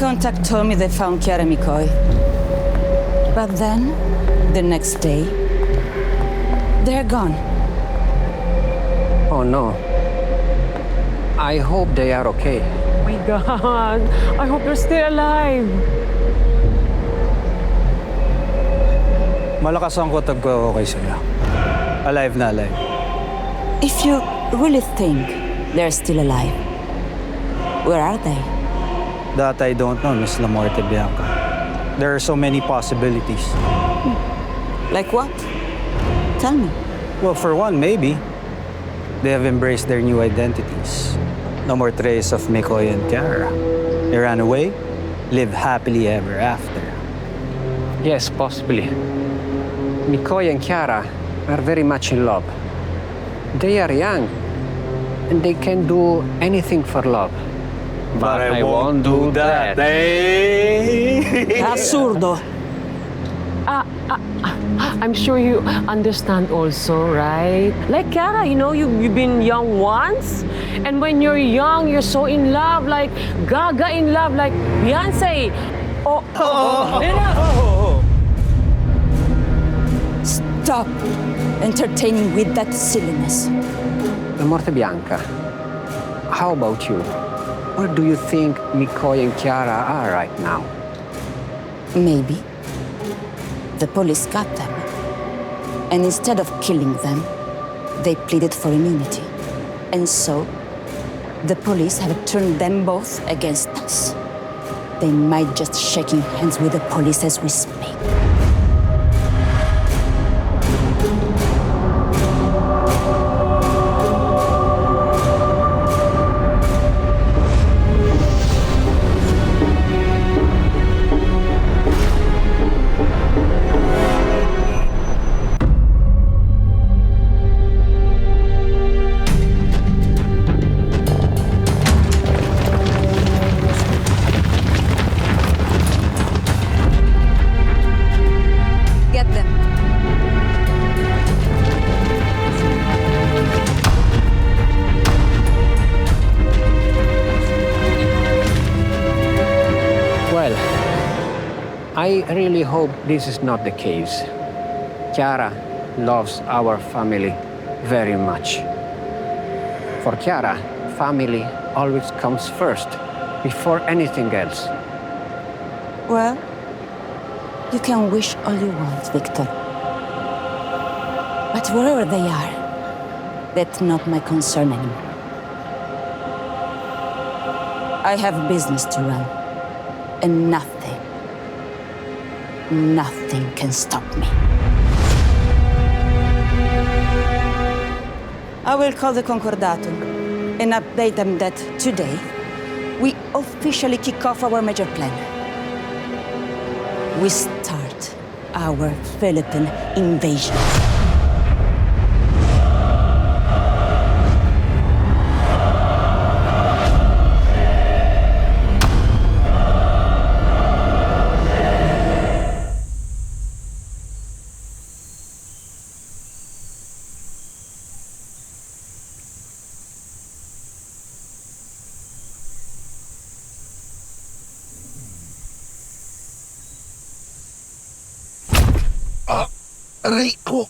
contact told me they found Chiara McCoy. But then, the next day, they're gone. Oh no. I hope they are okay. Oh my God. I hope they're still alive. Malakas ang kutag ko okay sila. Alive na alive. If you really think they're still alive, where are they? That I don't know, Miss La Muerte Bianca. There are so many possibilities. Like what? Tell me. Well, for one, maybe. They have embraced their new identities. No more trace of McCoy and Chiara. They ran away, live happily ever after. Yes, possibly. McCoy and Chiara are very much in love. They are young, and they can do anything for love. But I won't do that. Absurdo. I'm sure you understand also, right? Like Chiara, you've been young once. And when you're young, you're so in love, like Gaga in love, like Beyonce. Stop entertaining with that silliness. La Morte Bianca, how about you? Where do you think McCoy and Chiara are right now? Maybe the police got them. And instead of killing them, they pleaded for immunity. And so, the police have turned them both against us. They might just shaking hands with the police as we speak. Get them. Well, I really hope this is not the case. Chiara loves our family very much. For Chiara, family always comes first, before anything else. Well, you can wish all you want, Victor. But wherever they are, that's not my concern anymore. I have business to run, and nothing can stop me. I will call the Concordato and update them that today we officially kick off our major plan. We start our Philippine invasion. Aray ko!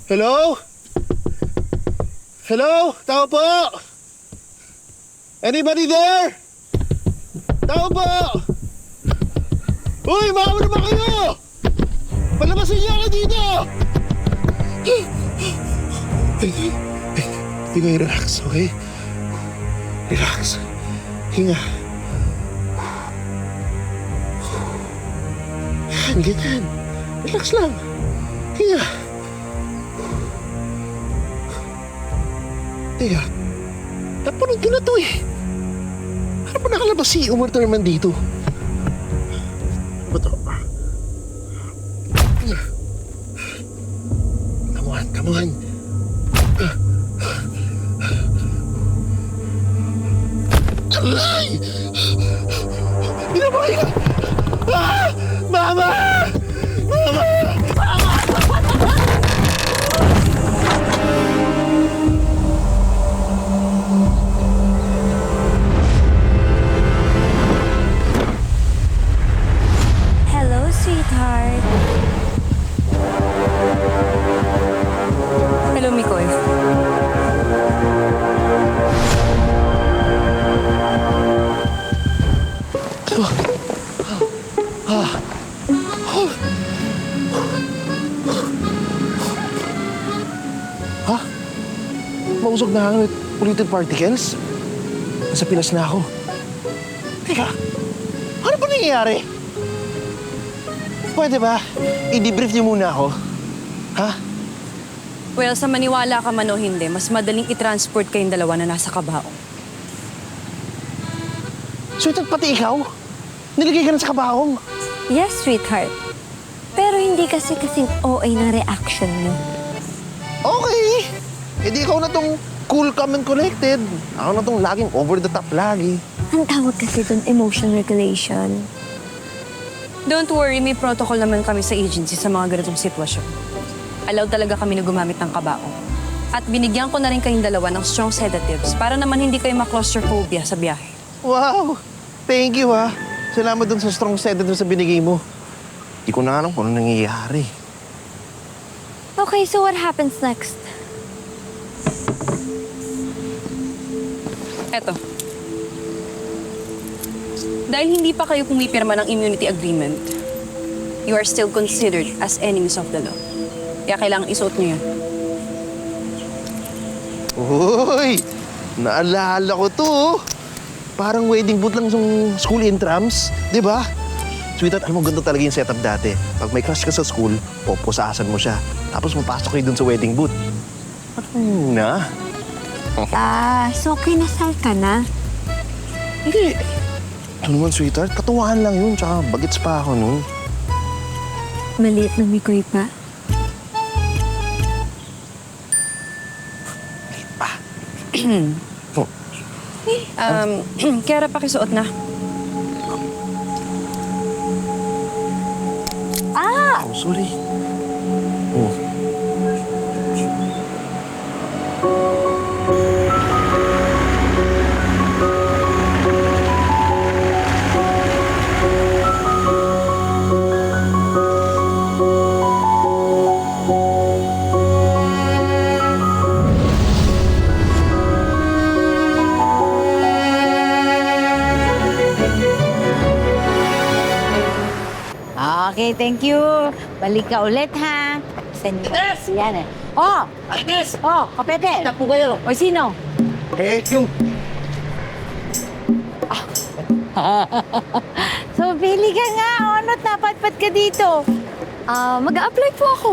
Hello? Hello? Tao po? Anybody there? Tao po? Uy, maawa naman kayo! Palabasin niyo ako dito! Hinga, relax, okay? Relax. Hinga. Ganyan. Relax lang. Hinga. Teka. Napanood ko na to eh. Ano ba nakalabas si Umar Thurman dito? Ano ba to? Come on, come on. Alay! Binabay ka! Ah! Mama! Mama! Mama! lumusog na hangin with polluted particles. Nasa Pinas na ako. Teka, ano ba nangyayari? Pwede ba? I-debrief niyo muna ako. Ha? Well, sa maniwala ka man o hindi, mas madaling i-transport kayong dalawa na nasa kabaong. Sweetheart, pati ikaw? Niligay ka na sa kabaong. Yes, sweetheart. Pero hindi kasi kasing OA na reaction mo. Okay. E di ikaw na tong cool, calm, and collected. Ako na tong laging over the top lagi. Ang tawag kasi doon, emotion regulation. Don't worry, may protocol naman kami sa agency sa mga ganitong sitwasyon. Allowed talaga kami na gumamit ng kabaong. At binigyan ko na rin kayong dalawa ng strong sedatives para naman hindi kayo ma-claustrophobia sa biyahe. Wow! Thank you, ha. Salamat dun sa strong sedative sa binigay mo. Di ko na alam kung ano nangyayari. Okay, so what happens next? Eto. Dahil hindi pa kayo pumipirma ng immunity agreement, you are still considered as enemies of the law. Kaya kailangan isuot niyo yun. Uy! Naalala ko to, oh. Parang wedding boot lang yung school intrams, di ba? Sweetheart, alam mo, ganito talaga yung setup dati. Pag may crush ka sa school, pupusasan mo siya. Tapos mapasok kayo dun sa wedding booth. Ano na? So kinasal ka na? Hindi. Ito naman, sweetheart, katuwaan lang yun. Tsaka bagets pa ako nun. Maliit na mikoy pa? Late pa. Oh, Kaya pakisuot na. oh, sorry. Oh. Okay, thank you. Balik ka ulit, ha? Agnes! Yan eh. Oh! Agnes! Oh, kapete! Tapo kayo. O, sino? Yung... So, pili ka nga. O, ano't napatpat ka dito? Mag-a-apply po ako.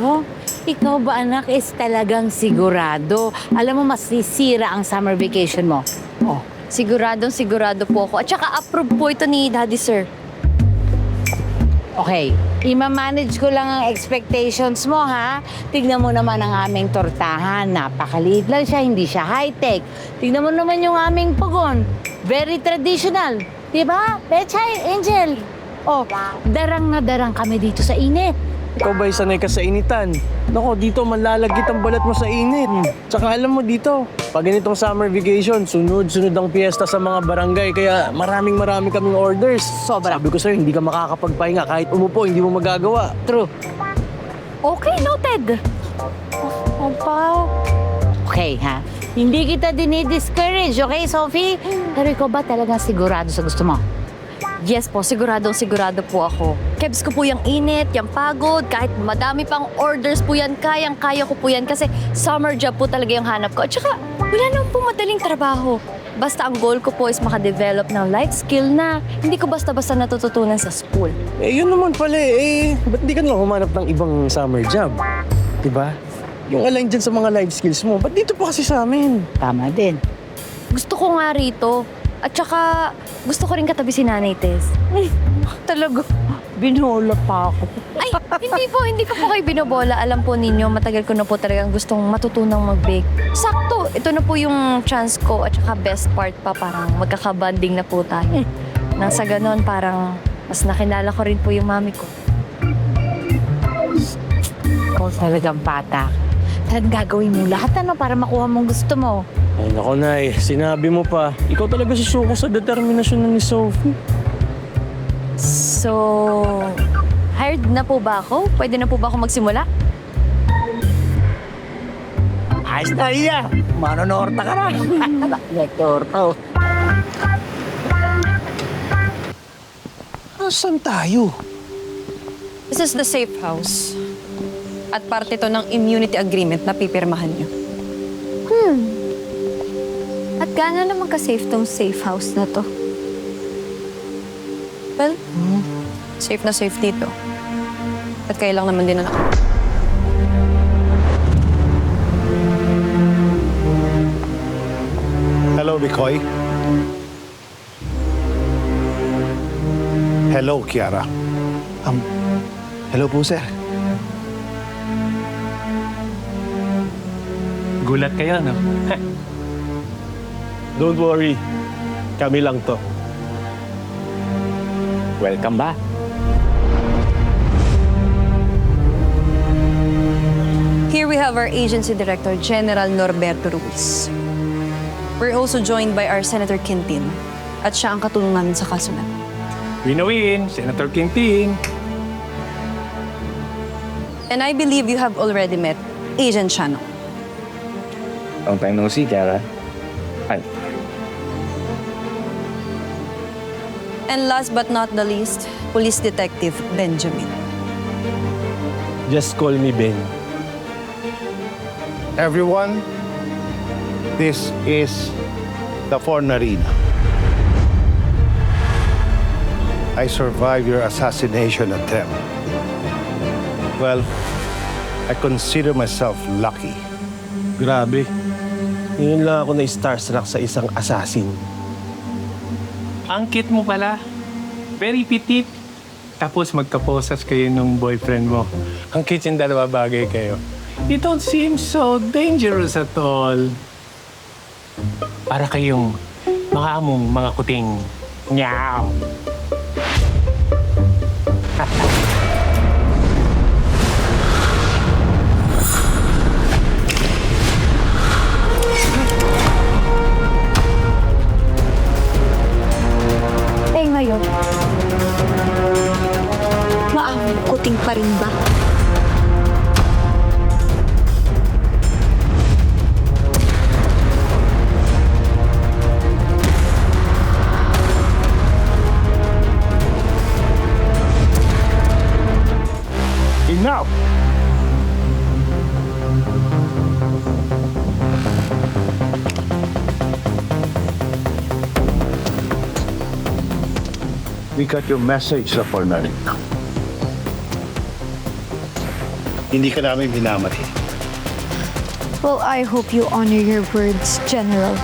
Oh, ikaw ba, anak, is talagang sigurado? Alam mo, masisira ang summer vacation mo. Oh, Sigurado po ako. At saka approve po ito ni Daddy Sir. okay. Ima-manage ko lang ang expectations mo, ha? Tignan mo naman ang aming tortahan. Napakaliit lang siya, hindi siya high-tech. Tignan mo naman yung aming pugon. Very traditional. Diba? Pechay, Angel. Oh, darang na darang kami dito sa init. Ikaw ba'y sanay ka sa initan? Nako, dito manlalagkit ang balat mo sa init. Tsaka alam mo dito, pag ganitong summer vacation, sunod-sunod ang piyesta sa mga barangay. Kaya maraming kaming orders. Sobra. Sabi ko sa'yo, hindi ka makakapagpahinga. Kahit umupo, hindi mo magagawa. True. Okay, noted. Opa. Okay, ha? Hindi kita dinidiscourage, okay, Sophie? Pero ikaw ba talagang sigurado sa gusto mo? Yes po, sigurado po ako. Kebs ko po yung init, yung pagod, kahit madami pang orders po yan, kayang-kaya ko po yan kasi summer job po talaga yung hanap ko. At saka, wala naman po madaling trabaho. Basta ang goal ko po is makadevelop ng life skill na hindi ko basta-basta natututunan sa school. Eh, yun naman pala eh. Ba't di ka na humanap ng ibang summer job? Diba? Yung align dyan sa mga life skills mo. Ba't dito pa kasi sa amin? Tama din. Gusto ko nga rito. At saka, gusto ko rin katabi si Nanay Tess. Talaga, binola pa ako. Ay, hindi ko po kayo binobola. Alam po ninyo, matagal ko na po talagang gustong matutunang mag-bake. Sakto, ito na po yung chance ko at saka best part pa, parang magkakabanding na po tayo. Nang sa ganon, parang mas nakilala ko rin po yung mami ko. Ikaw talagang bata. Saan gagawin mo lahat para makuha mong gusto mo? Ay, nako, Nay. Sinabi mo pa. Ikaw talaga susuko sa determinasyon ni Sophie. So, hired na po ba ako? Pwede na po ba ako magsimula? Ayos na iya. Manonorta ka na. Torto. Nasaan tayo? This is the safe house. At parte to ng immunity agreement na pipirmahan niyo. At gaano naman ka-safe tong safe house na to? Well, safe na safe dito. At kaya lang naman din na Hello, Mikoy. Hello, Kiara. Hello po, sir. Gulat kayo, no? Don't worry. Kami lang to. Welcome back. Here we have our agency director, General Norberto Ruiz. We're also joined by our Senator Quintin. At siya ang katulong namin sa kaso natin. Win-win, Senator Quintin. And I believe you have already met Agent Chano. Long time no see, Kiara. Hi. And last but not the least, Police Detective Benjamin. Just call me Ben. Everyone, this is the Fornarina. I survived your assassination attempt. Well, I consider myself lucky. Grabe. Ngayon lang ako na-starstruck sa isang assassin. Ang cute mo pala. Very petite. Tapos magkaposas kayo nung boyfriend mo. Ang cute yung dalawa bagay kayo. You don't seem so dangerous at all. Para kayong mga among mga kuting. Meow. Eh ngayon, maamong kuting pa rin ba? Enough! We got your message sa Fornarina. Hindi ka namin minamati. Well, I hope you honor your words, General.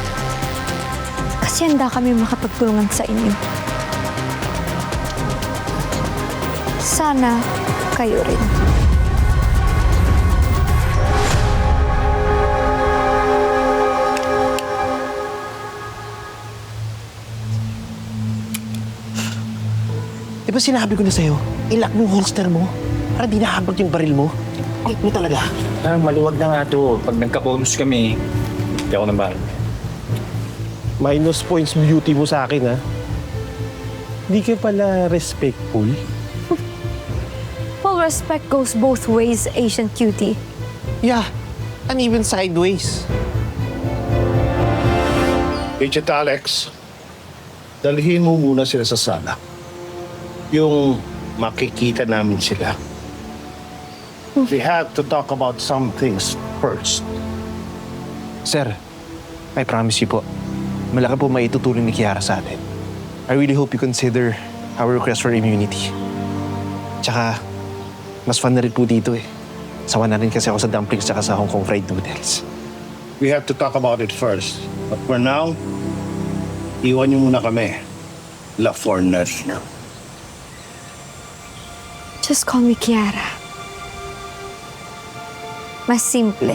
Kasi handa kami makapagtulungan sa inyo. Sana kayo rin. Di ba sinabi ko na sa'yo, ilock mo yung holster mo para di nahabag yung baril mo? Ay, mo talaga. Maluwag na nga to. Pag nagka-bonus kami, hindi ako nabal. Minus points beauty mo sa akin, ha? Hindi ka pala respectful. Well, respect goes both ways, Asian cutie. Yeah, and even sideways. Agent Alex, dalhin mo muna sila sa sala. Yung makikita namin sila. We have to talk about some things first. Sir, I promise you po, malaki po maitutulong ni Kiara sa atin. I really hope you consider our request for immunity. Tsaka, mas fun na rin po dito eh. Sawa na rin kasi ako sa dumplings tsaka sa Hong Kong fried noodles. We have to talk about it first. But for now, iwan niyo muna kami. La Fornarina. Just call me Kiara. Mas simple.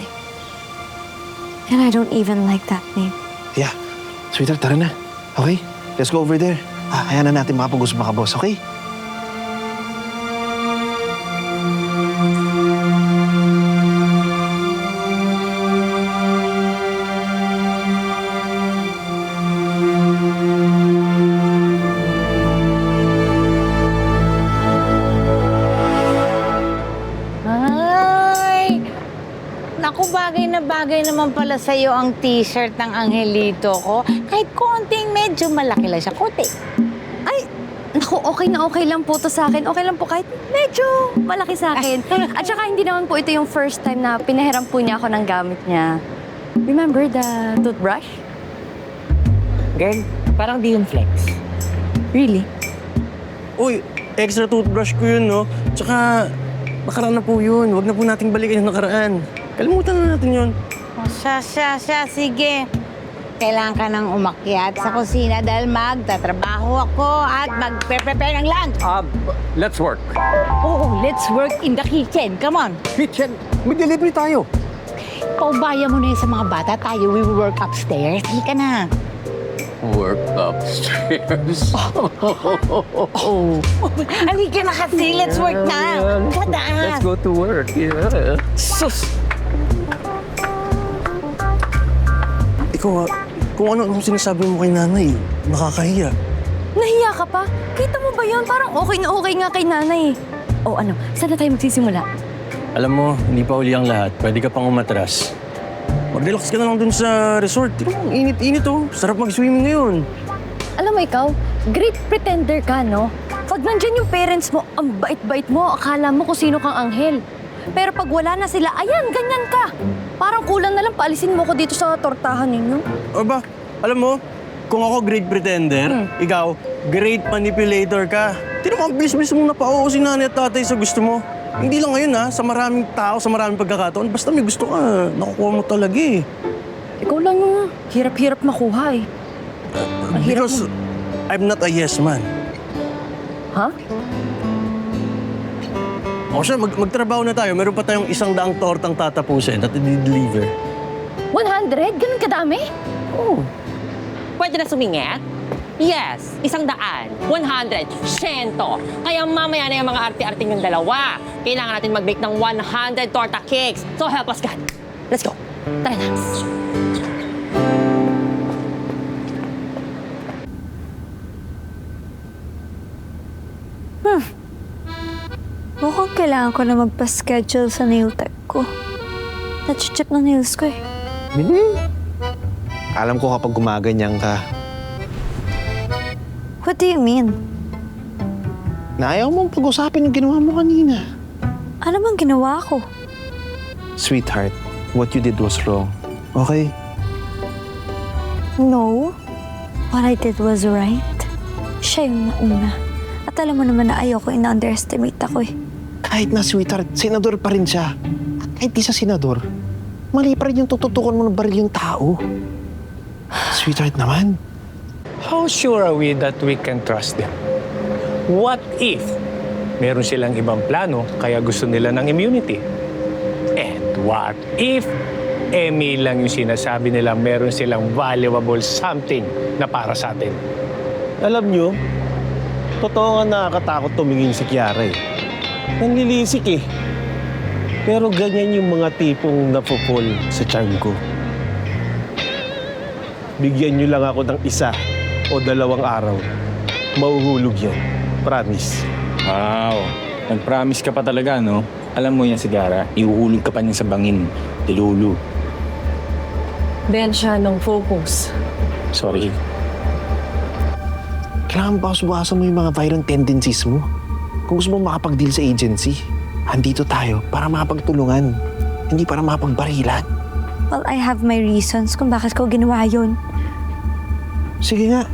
And I don't even like that name. Yeah, sweetheart, tara na. Okay? Let's go over there. Hayaan na natin makapag-usap mga boss, okay? Ay! Naku, bagay naman pala sa'yo ang t-shirt ng Angelito ko. Kahit konting medyo malaki lang siya. Konti. Ay, naku, okay lang po to sa akin. Okay lang po kahit medyo malaki sa akin. At saka hindi naman po ito yung first time na pinahiram po niya ako ng gamit niya. Remember the toothbrush? Girl, parang di yung flex. Really? Uy, extra toothbrush ko yun, no? Tsaka, nakaraan na po yun. Huwag na po nating balikan yung nakaraan. Kalimutan na natin yun. O siya, sige. Kailangan ka nang umakyat sa kusina dahil magtatrabaho ako at magpe-prepare ng lunch. Let's work. Oo, let's work in the kitchen. Come on. Kitchen, may delivery tayo. Paubaya mo na yun sa mga bata. Tayo, we will work upstairs. Halika na. Work upstairs. Halika na kasi. Let's work na. Let's go to work. Yeah. Sus! Ikaw, kung ano sinasabi mo kay nanay, nakakahiya. Nahiya ka pa? Kita mo ba yun? Parang okay na okay nga kay nanay. O ano, saan na tayo magsisimula? Alam mo, hindi pa uli ang lahat. Pwede ka pang umatras. Mag-relax ka na lang dun sa resort. Tignan mo, ang init-init oh. Sarap mag-swimming ngayon. Alam mo ikaw, great pretender ka, no? Pag nandyan yung parents mo, ang bait-bait mo, akala mo kung sino kang anghel. Pero pag wala na sila, ayan, ganyan ka. Parang kulang na lang paalisin mo ko dito sa tortahan ninyo. O ba, alam mo, kung ako great pretender, ikaw, great manipulator ka. Tignan mo, ang bilis-bilis mong napao si nanay at tatay sa gusto mo. Hindi lang ngayon ha, sa maraming tao, sa maraming pagkakataon, basta may gusto ka, nakukuha mo talaga eh. Ikaw lang yung hirap-hirap makuha eh. Because I'm not a yes man. Ha? O siya, magtrabaho na tayo. Meron pa tayong 100 tortang tatapusin at i-deliver. 100? Ganun kadami? Pwede na sumingit? Yes, 100, 100, 100. Kaya mamaya na yung mga arte-arte yung dalawa. Kailangan natin mag-bake ng 100 torta cakes. So help us God. Let's go. Tara na. Mukhang kailangan ko na magpa-schedule sa nail tech ko. Nachichip na nails ko eh. Alam ko kapag gumaganyan ka, What do you mean? na ayaw mong pag-usapin yung ginawa mo kanina. Ano bang ginawa ko? Sweetheart, what you did was wrong. Okay? No. What I did was right. Siya yung nauna. At alam mo naman na ayoko ina-underestimate ako eh. Kahit na sweetheart, senador pa rin siya. At kahit di sa senador, mali pa rin yung tututukan mo ng baril yung tao. Sweetheart naman. How sure are we that we can trust them? What if meron silang ibang plano kaya gusto nila ng immunity? And what if lang yung sinasabi nila meron silang valuable something na para sa atin? Alam nyo, totoo nga nakakatakot tumingin si Kiara eh. Nanlilisik eh. Pero ganyan yung mga tipong napupol sa charm ko. Bigyan nyo lang ako ng 1 o 2 araw. Mauhulog yan. Promise. Wow, nag-promise ka pa talaga, no? Alam mo yan, Sigara, iuhulog ka pa niyan sa bangin. Dilulu. Ben siya ng focus. Sorry. Kailangan bawas-bawasan mo yung mga violent tendencies mo. Kung gusto mo makapag-deal sa agency, andito tayo para makapagtulungan. Hindi para mapagbarilan. Well, I have my reasons kung bakit ko ginawa yun. Sige nga,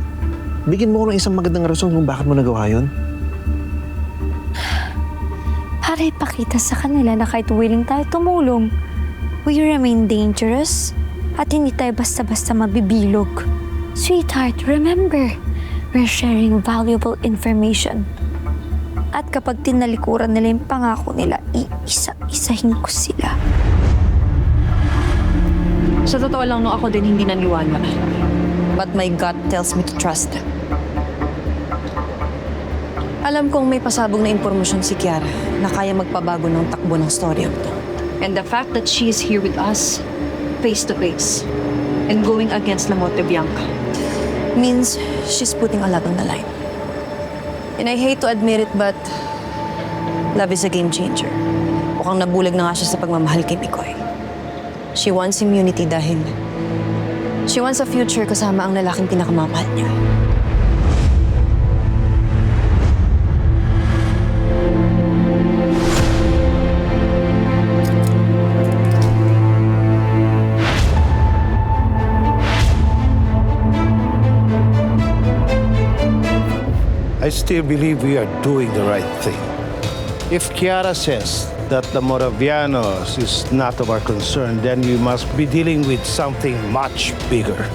bigyan mo ko ng isang magandang rason kung bakit mo nagawa yun. Para ipakita sa kanila na kahit willing tayo tumulong, we remain dangerous at hindi tayo basta-basta mabibilog. Sweetheart, remember, we're sharing valuable information. At kapag tinalikuran nila yung pangako nila, iisa-isahin ko sila. Sa totoo lang, no, ako din hindi naniwala. But my gut tells me to trust them. Alam kong may pasabog na impormasyon si Kiara na kaya magpabago ng takbo ng storyang to. And the fact that she is here with us, face to face, and going against La Motte Bianca, means she's putting a lot on the line. And I hate to admit it, but love is a game changer. Mukhang nabulag na nga siya sa pagmamahal kay Mikoy. She wants immunity dahil she wants a future kasama ang lalaking pinakamamahal niya. still believe we are doing the right thing. If Kiara says that the Moravianos is not of our concern, then we must be dealing with something much bigger.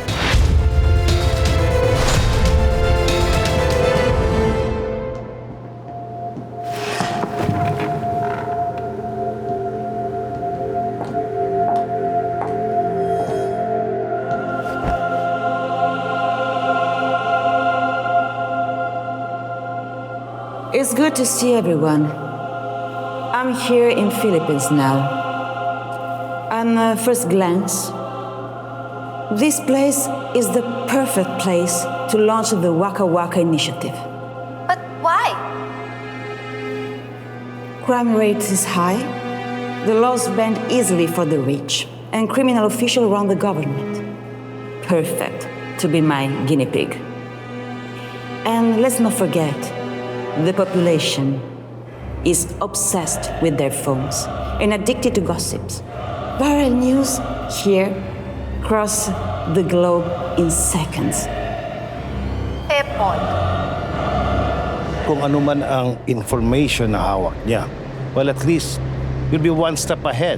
It's good to see everyone. I'm here in Philippines now. First glance, this place is the perfect place to launch the Waka Waka initiative. But why? Crime rate is high, the laws bend easily for the rich, and criminal officials run the government. Perfect to be my guinea pig. And let's not forget, the population is obsessed with their phones and addicted to gossips. Viral news here cross the globe in seconds. Epon. Kung ano man ang information na hawak niya, well, at least you'll be one step ahead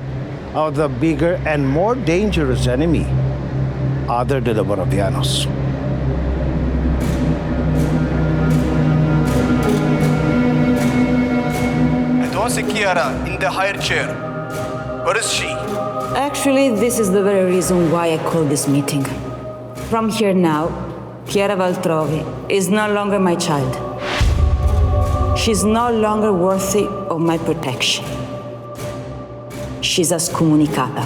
of the bigger and more dangerous enemy, other than the Moravianos. Si Kiara in the higher chair. Where is she? Actually, this is the very reason why I called this meeting. From here now, Chiara Valtrovi is no longer my child. She's no longer worthy of my protection. She's escomunicata.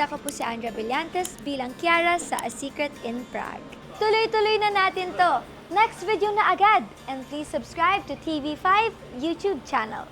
Ako po si Andrea Brillantes bilang Kiara sa A Secret in Prague. Tuloy-tuloy na natin to. Next video na agad. And please subscribe to TV5 YouTube channel.